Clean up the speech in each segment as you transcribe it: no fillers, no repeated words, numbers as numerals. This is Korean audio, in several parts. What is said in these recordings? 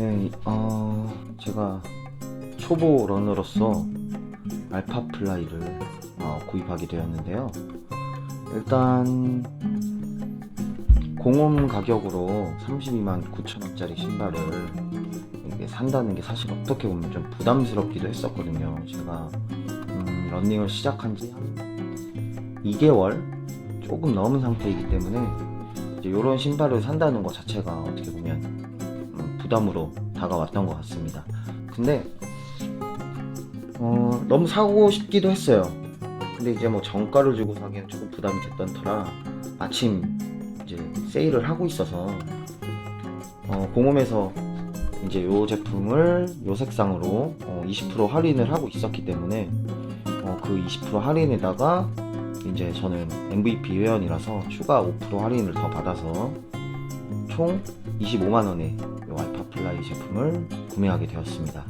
네, 제가 초보 러너로서 알파 플라이를 구입하게 되었는데요. 일단 공홈 가격으로 32만 9천 원짜리 신발을 이게 산다는 게 사실 어떻게 보면 좀 부담스럽기도 했었거든요. 제가 러닝을 시작한 지 한 2개월 조금 넘은 상태이기 때문에 이제 이런 신발을 산다는 것 자체가 어떻게 보면 부담으로 다가왔던 것 같습니다. 근데 너무 사고 싶기도 했어요. 근데 이제 뭐 정가를 주고 사기엔 조금 부담이 됐던 터라 마침 이제 세일을 하고 있어서 공홈에서 이제 요 제품을 요 색상으로 20% 할인을 하고 있었기 때문에 그 20% 할인에다가 이제 저는 MVP 회원이라서 추가 5% 할인을 더 받아서 총 25만원에 요 알파 플라이 제품을 구매하게 되었습니다.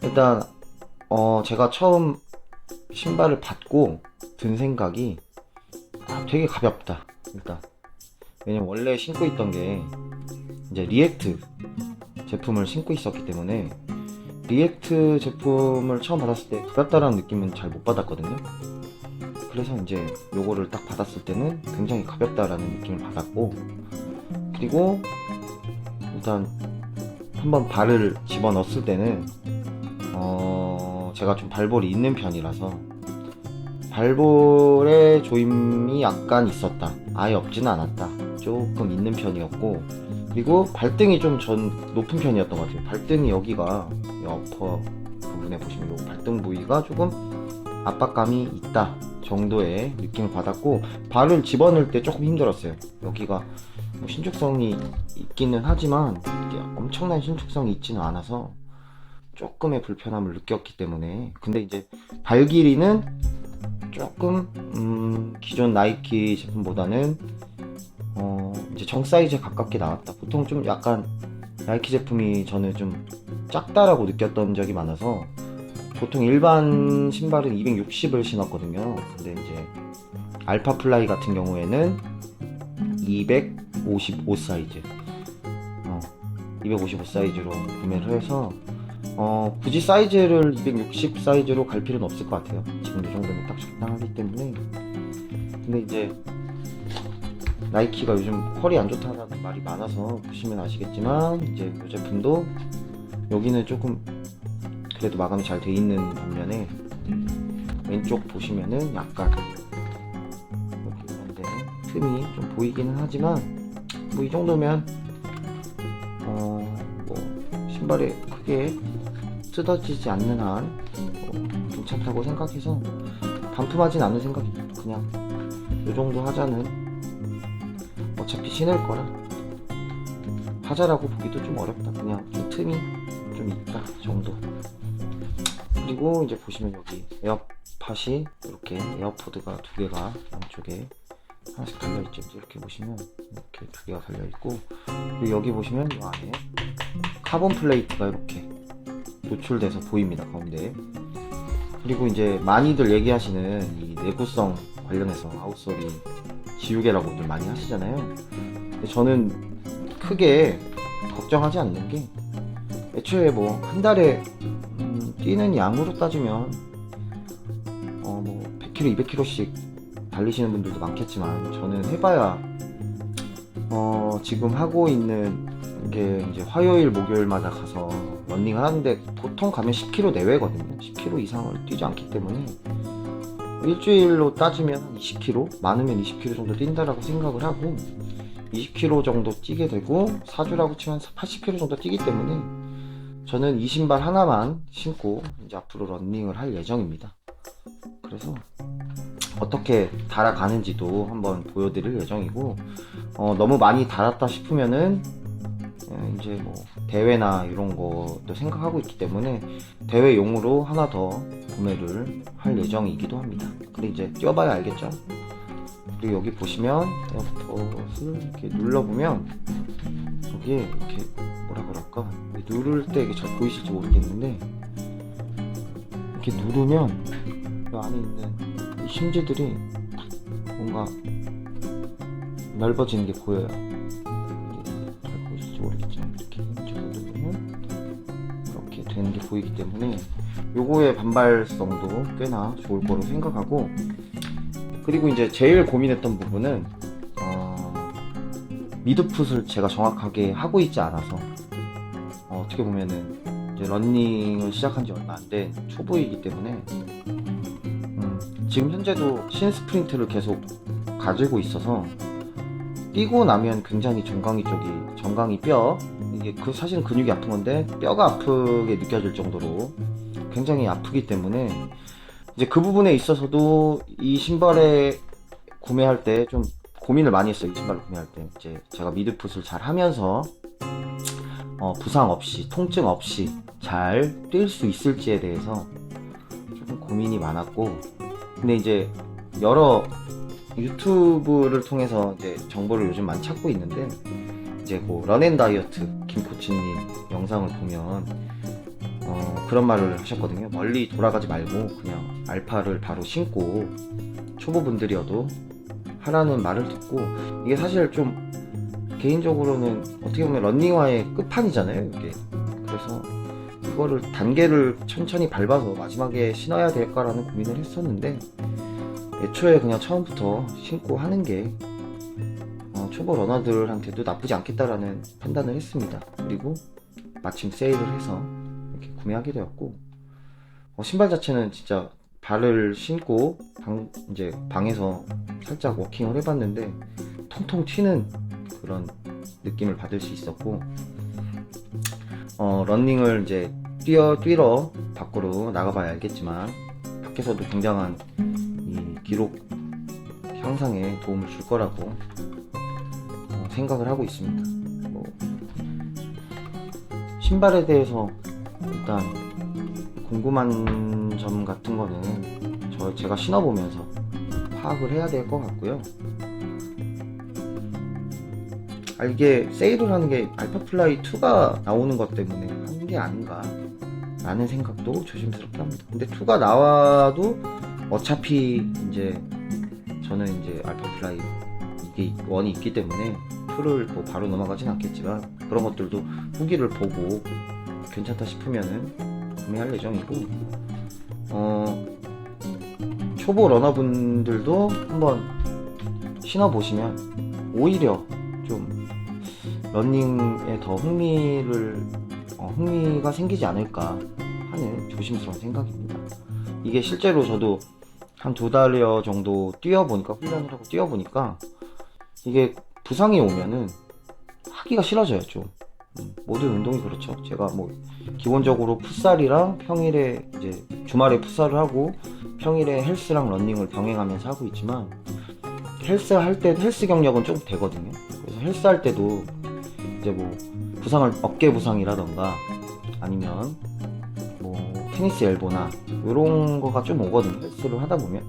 일단 제가 처음 신발을 받고 든 생각이 되게 가볍다. 일단 왜냐면 원래 신고 있던 게 이제 리액트 제품을 신고 있었기 때문에 리액트 제품을 처음 받았을 때 가볍다라는 느낌은 잘 못 받았거든요. 그래서 이제 요거를 딱 받았을 때는 굉장히 가볍다라는 느낌을 받았고, 그리고 일단 한번 발을 집어 넣었을 때는 제가 좀 발볼이 있는 편이라서 발볼에 조임이 약간 있었다. 아예 없지는 않았다. 조금 있는 편이었고, 그리고 발등이 좀 높은 편이었던 것 같아요. 발등이 여기가 이 어퍼 부분에 보시면 요 발등 부위가 조금 압박감이 있다 정도의 느낌을 받았고, 발을 집어넣을 때 조금 힘들었어요. 여기가 뭐 신축성이 있기는 하지만 이게 엄청난 신축성이 있지는 않아서 조금의 불편함을 느꼈기 때문에. 근데 이제 발 길이는 조금 기존 나이키 제품보다는 이제 정 사이즈에 가깝게 나왔다. 보통 좀 약간 나이키 제품이 저는 좀 작다라고 느꼈던 적이 많아서 보통 일반 신발은 260을 신었거든요. 근데 이제 알파 플라이 같은 경우에는 255 사이즈 255 사이즈로 구매를 해서 굳이 사이즈를 260 사이즈로 갈 필요는 없을 것 같아요. 지금 이 정도면 딱 적당하기 때문에. 근데 이제 나이키가 요즘 퀄이 안 좋다는 말이 많아서 보시면 아시겠지만 이제 이 제품도 여기는 조금 그래도 마감이 잘 돼 있는 반면에 왼쪽 보시면은 약간 이렇게 이런데 틈이 좀 보이기는 하지만 뭐 이 정도면 뭐 신발에 크게 뜯어지지 않는 한 괜찮다고 생각해서 반품하진 않는 생각입니다. 그냥 이 정도 하자는, 어차피 신을 거라 하자라고 보기도 좀 어렵다. 그냥 좀 틈이 좀 있다 정도. 그리고 이제 보시면 여기 에어팟이 이렇게 에어포드가 두 개가 양쪽에 하나씩 달려있죠. 이렇게 보시면 이렇게 두 개가 달려있고, 그리고 여기 보시면 이 안에 카본 플레이트가 이렇게 노출돼서 보입니다, 가운데. 그리고 이제 많이들 얘기하시는 이 내구성 관련해서 아웃솔이 지우개라고들 많이 하시잖아요. 근데 저는 크게 걱정하지 않는 게, 애초에 뭐 한 달에 뛰는 양으로 따지면 뭐 100km, 200km씩 달리시는 분들도 많겠지만, 저는 해봐야 지금 하고 있는 게 이제 화요일, 목요일마다 가서 러닝을 하는데 보통 가면 10km 내외거든요. 10km 이상을 뛰지 않기 때문에 일주일로 따지면 한 20km, 많으면 20km 정도 뛴다라고 생각을 하고, 20km 정도 뛰게 되고 4주라고 치면 80km 정도 뛰기 때문에 저는 이 신발 하나만 신고 이제 앞으로 러닝을 할 예정입니다. 그래서 어떻게 달아가는지도 한번 보여드릴 예정이고, 너무 많이 달았다 싶으면은 이제 뭐 대회나 이런 것도 생각하고 있기 때문에 대회용으로 하나 더 구매를 할 예정이기도 합니다. 근데 이제 뛰어봐야 알겠죠? 그리고 여기 보시면 에어팟을 이렇게 눌러보면 여기에 이렇게 뭐라 그럴까, 누를 때 이게 잘 보이실지 모르겠는데 이렇게 누르면 이 안에 있는 이 힌지들이 뭔가 넓어지는 게 보여요. 잘 보이실지 모르겠지만 이렇게 힌지를 누르면 되는 게 보이기 때문에 요거의 반발성도 꽤나 좋을 거로 생각하고, 그리고 이제 제일 고민했던 부분은 미드풋을 제가 정확하게 하고 있지 않아서 어떻게 보면은 이제 러닝을 시작한 지 얼마 안 된 초보이기 때문에 지금 현재도 신 스프린트를 계속 가지고 있어서 뛰고 나면 굉장히 정강이 뼈, 이게 사실은 근육이 아픈 건데 뼈가 아프게 느껴질 정도로 굉장히 아프기 때문에 이제 그 부분에 있어서도 이 신발에 구매할 때 좀 고민을 많이 했어요. 이 신발을 구매할 때 이제 제가 미드풋을 잘 하면서 부상 없이, 통증 없이 잘 뛸 수 있을지에 대해서 조금 고민이 많았고, 근데 이제 여러 유튜브를 통해서 이제 정보를 요즘 많이 찾고 있는데, 이제 뭐 런앤다이어트 김코치님 영상을 보면 그런 말을 하셨거든요. 멀리 돌아가지 말고 그냥 알파를 바로 신고 초보분들이어도 하라는 말을 듣고, 이게 사실 좀 개인적으로는 어떻게 보면 런닝화의 끝판이잖아요, 이게. 그래서 그거를 단계를 천천히 밟아서 마지막에 신어야 될까라는 고민을 했었는데, 애초에 그냥 처음부터 신고 하는 게 초보 러너들한테도 나쁘지 않겠다라는 판단을 했습니다. 그리고 마침 세일을 해서 이렇게 구매하게 되었고, 신발 자체는 진짜 발을 신고 이제 방에서 살짝 워킹을 해봤는데 통통 튀는 그런 느낌을 받을 수 있었고, 러닝을 이제 뛰러 밖으로 나가봐야 알겠지만 밖에서도 굉장한 이 기록 향상에 도움을 줄 거라고 생각을 하고 있습니다. 뭐 신발에 대해서 일단 궁금한 점 같은 거는 제가 신어보면서 파악을 해야 될 것 같고요. 이게 세일을 하는 게 알파플라이 2가 나오는 것 때문에 하는 게 아닌가 라는 생각도 조심스럽게 합니다. 근데 2가 나와도 어차피 이제 저는 이제 알파플라이 이게 1이 있기 때문에 2를 뭐 바로 넘어가진 않겠지만 그런 것들도 후기를 보고 괜찮다 싶으면은 구매할 예정이고, 초보 러너분들도 한번 신어보시면 오히려 좀 러닝에 더 흥미가 생기지 않을까 하는 조심스러운 생각입니다. 이게 실제로 저도 한 2달여 정도 훈련을 하고 뛰어보니까 이게 부상이 오면은 하기가 싫어져요, 좀. 모든 운동이 그렇죠. 제가 뭐 기본적으로 풋살이랑 평일에 이제 주말에 풋살을 하고 평일에 헬스랑 러닝을 병행하면서 하고 있지만, 헬스 할 때 헬스 경력은 좀 되거든요. 그래서 헬스 할 때도 이제 뭐 어깨 부상이라던가 아니면 뭐 테니스 엘보나 이런 거가 좀 오거든요, 헬스를 하다 보면.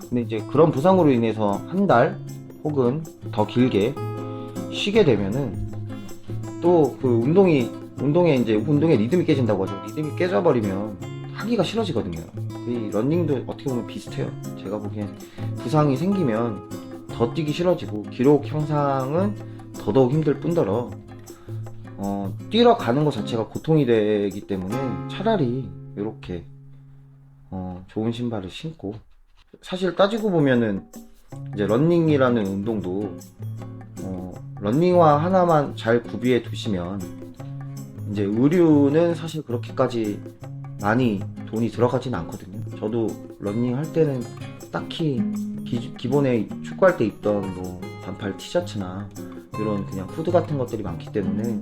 근데 이제 그런 부상으로 인해서 한 달 혹은 더 길게 쉬게 되면은 또 그 운동의 리듬이 깨진다고 하죠. 리듬이 깨져버리면 하기가 싫어지거든요. 이 러닝도 어떻게 보면 비슷해요. 제가 보기엔 부상이 생기면 더 뛰기 싫어지고 기록 향상은 더더욱 힘들 뿐더러 뛰러 가는 것 자체가 고통이 되기 때문에 차라리 이렇게 좋은 신발을 신고, 사실 따지고 보면은 이제 러닝이라는 운동도 러닝화 하나만 잘 구비해 두시면 이제 의류는 사실 그렇게까지 많이 돈이 들어가진 않거든요. 저도 러닝 할 때는 딱히 기본에 축구할 때 입던 뭐 반팔 티셔츠나 이런 그냥 후드 같은 것들이 많기 때문에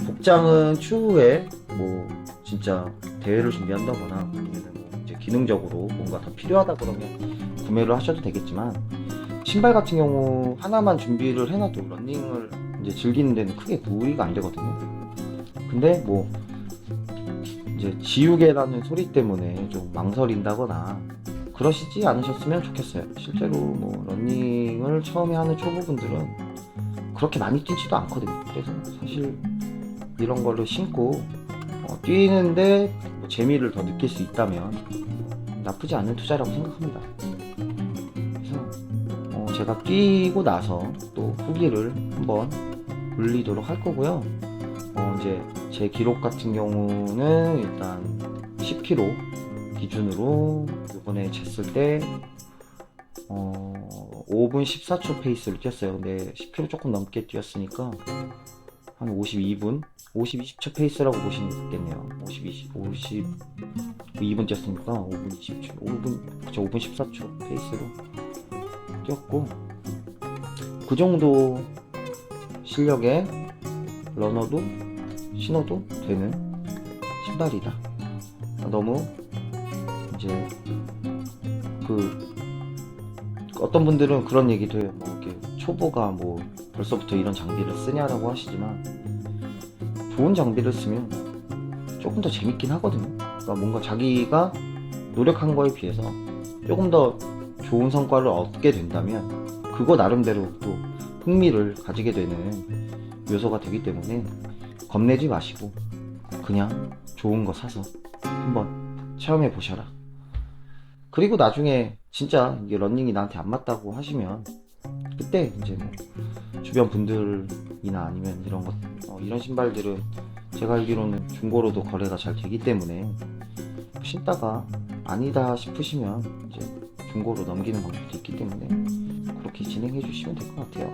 복장은 추후에 뭐 진짜 대회를 준비한다거나 아니면 뭐 이제 기능적으로 뭔가 더 필요하다 그러면 구매를 하셔도 되겠지만, 신발 같은 경우 하나만 준비를 해놔도 러닝을 이제 즐기는 데는 크게 무리가 안 되거든요. 근데 뭐 이제 지우개라는 소리 때문에 좀 망설인다거나 그러시지 않으셨으면 좋겠어요. 실제로 뭐 러닝을 처음에 하는 초보분들은 그렇게 많이 뛰지도 않거든요. 그래서 사실 이런 걸로 신고 뛰는데 뭐 재미를 더 느낄 수 있다면 나쁘지 않은 투자라고 생각합니다. 그래서 제가 뛰고 나서 또 후기를 한번 올리도록 할 거고요. 이제 제 기록 같은 경우는 일단 10km 기준으로 이번에 쟀을 때 5분 14초 페이스를 뛰었어요. 근데 10km 조금 넘게 뛰었으니까 한 52분 20초 페이스라고 보시면 되겠네요. 52분 뛰었으니까 5분 20초 5분 14초 페이스로 뛰었고, 그 정도 실력의 러너도 신어도 되는 신발이다. 너무 이제 어떤 분들은 그런 얘기도 해요. 뭐 이렇게 초보가 뭐 벌써부터 이런 장비를 쓰냐라고 하시지만, 좋은 장비를 쓰면 조금 더 재밌긴 하거든요. 그러니까 뭔가 자기가 노력한 거에 비해서 조금 더 좋은 성과를 얻게 된다면 그거 나름대로 또 흥미를 가지게 되는 요소가 되기 때문에 겁내지 마시고 그냥 좋은 거 사서 한번 체험해 보셔라. 그리고 나중에 진짜 이게 러닝이 나한테 안 맞다고 하시면 그때 이제 뭐 주변 분들이나 아니면 이런 것 이런 신발들은 제가 알기로는 중고로도 거래가 잘 되기 때문에 신다가 아니다 싶으시면 이제 중고로 넘기는 방법도 있기 때문에 그렇게 진행해 주시면 될 것 같아요.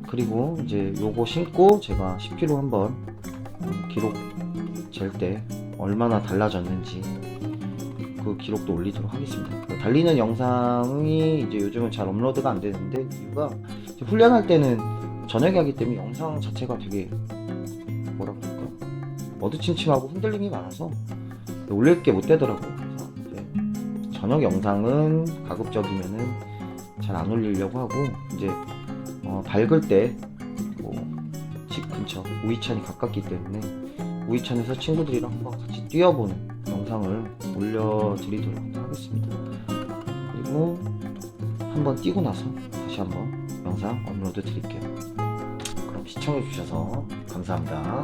그리고 이제 요거 신고 제가 10km 한번 기록 잴 때 얼마나 달라졌는지 그 기록도 올리도록 하겠습니다. 달리는 영상이 이제 요즘은 잘 업로드가 안 되는데, 이유가 훈련할 때는 저녁에 하기 때문에 영상 자체가 되게 뭐라 그럴까 어두침침하고 흔들림이 많아서 올릴 게 못 되더라고요. 그래서 이제 저녁 영상은 가급적이면은 잘 안 올리려고 하고, 이제 밝을 때 뭐 집 근처 우이천이 가깝기 때문에 우이천에서 친구들이랑 한번 같이 뛰어보는 영상을 올려드리도록 하겠습니다. 그리고 한번 뛰고 나서 다시 한번 영상 업로드 드릴게요. 그럼 시청해주셔서 감사합니다.